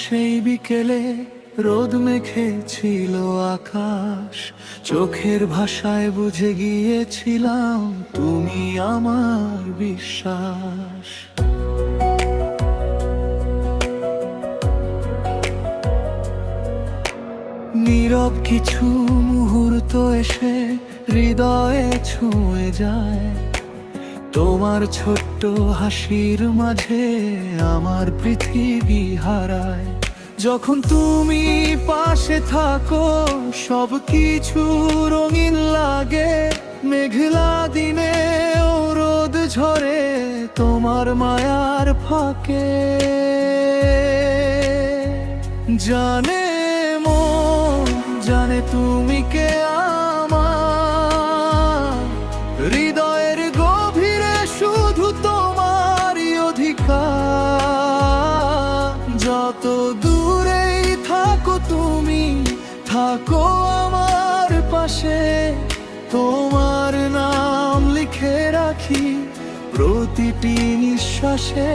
সেই বিকেলে রোদ মেখেছিল আকাশ, চোখের ভাষায় বুঝে গিয়েছিলাম তুমি আমার বিশ্বাস। নীরব কিছু মুহূর্ত এসে হৃদয়ে ছুঁয়ে যায়, তোমার ছোট্ট হাসির মাঝে আমার পৃথিবী হারায়। যখন তুমি পাশে থাকো সব কিছু রঙিন লাগে, মেঘলা দিনে রোদ ঝরে তোমার মায়ার ফাঁকে। জানে মন জানে তুমি কে আমার, হৃদয়ের গভীরে শুধু তোমারই অধিকার। যত দূরেই থাকো তুমি থাকো আমার পাশে, তোমার নাম লিখে রাখি প্রতিটি নিঃশ্বাসে।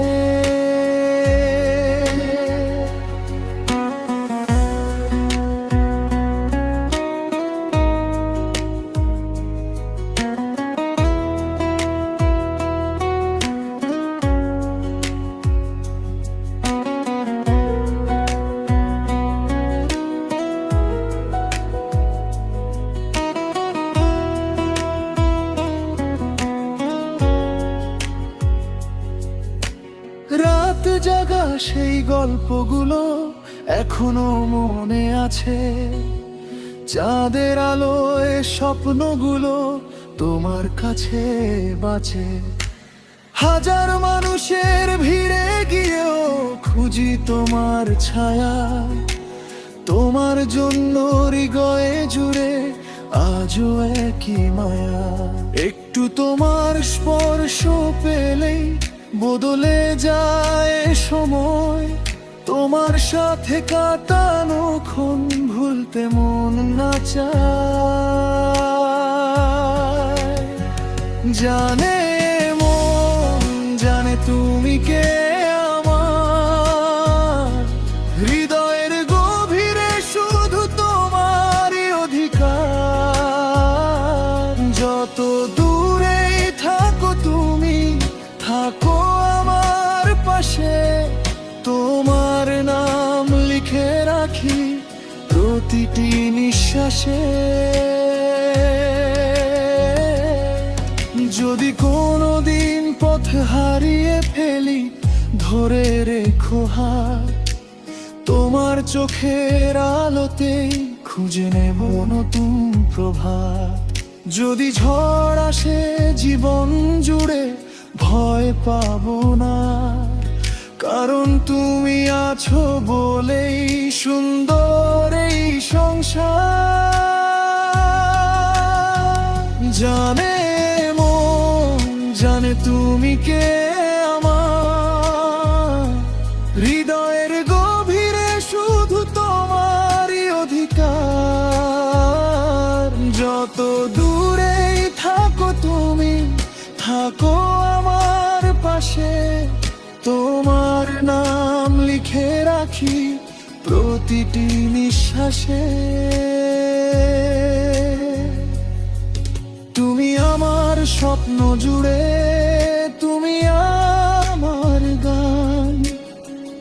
রাত জাগা সেই গল্পগুলো এখনো মনে আছে, চাঁদের আলোয় স্বপ্নগুলো তোমার কাছে বাঁচে। হাজার মানুষের ভিড়ে গিয়েও খুঁজি তোমার ছায়া, তোমার জন্য হৃদয়ে জুড়ে আজও একই মায়া। একটু তোমার স্পর্শ পেলেই বদলে যায় সময়, তোমার সাথে কাটানো ক্ষণ ভুলতে মন না চায়। জানে মন জানে তুমি কে আমার, হৃদয়ের গভীরে শুধু তোমারই অধিকার। যত দূরেই থাকো তুমি থাকো আমার পাশে, তোমার নাম লিখে রাখি প্রতিটি নিঃশ্বাসে। যদি কোনোদিন পথ হারিয়ে ফেলি ধরে রেখো হাত, তোমার চোখের আলোতেই খুঁজে নেব নতুন প্রভাত। যদি ঝড় আসে জীবন জুড়ে ভয় পাবো না, কারণ তুমি আছো বলেই সুন্দর এই সংসার। জানে মন জানে তুমি কে আমার, হৃদয়ের গভীরে শুধু তোমারই অধিকার। যত দূরেই থাকো তুমি থাকো আমার পাশে, তোমার নাম লিখে রাখি প্রতিটি নিঃশ্বাসে। তুমি আমার স্বপ্ন জুড়ে, তুমি আমার গান,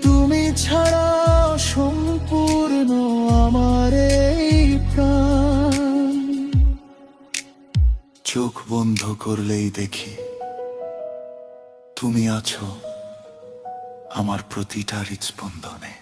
তুমি ছাড়া সম্পূর্ণ আমার এই প্রাণ। চোখ বন্ধ করলেই দেখি তুমি আছো আমার প্রতিটা হৃদস্পন্দনে।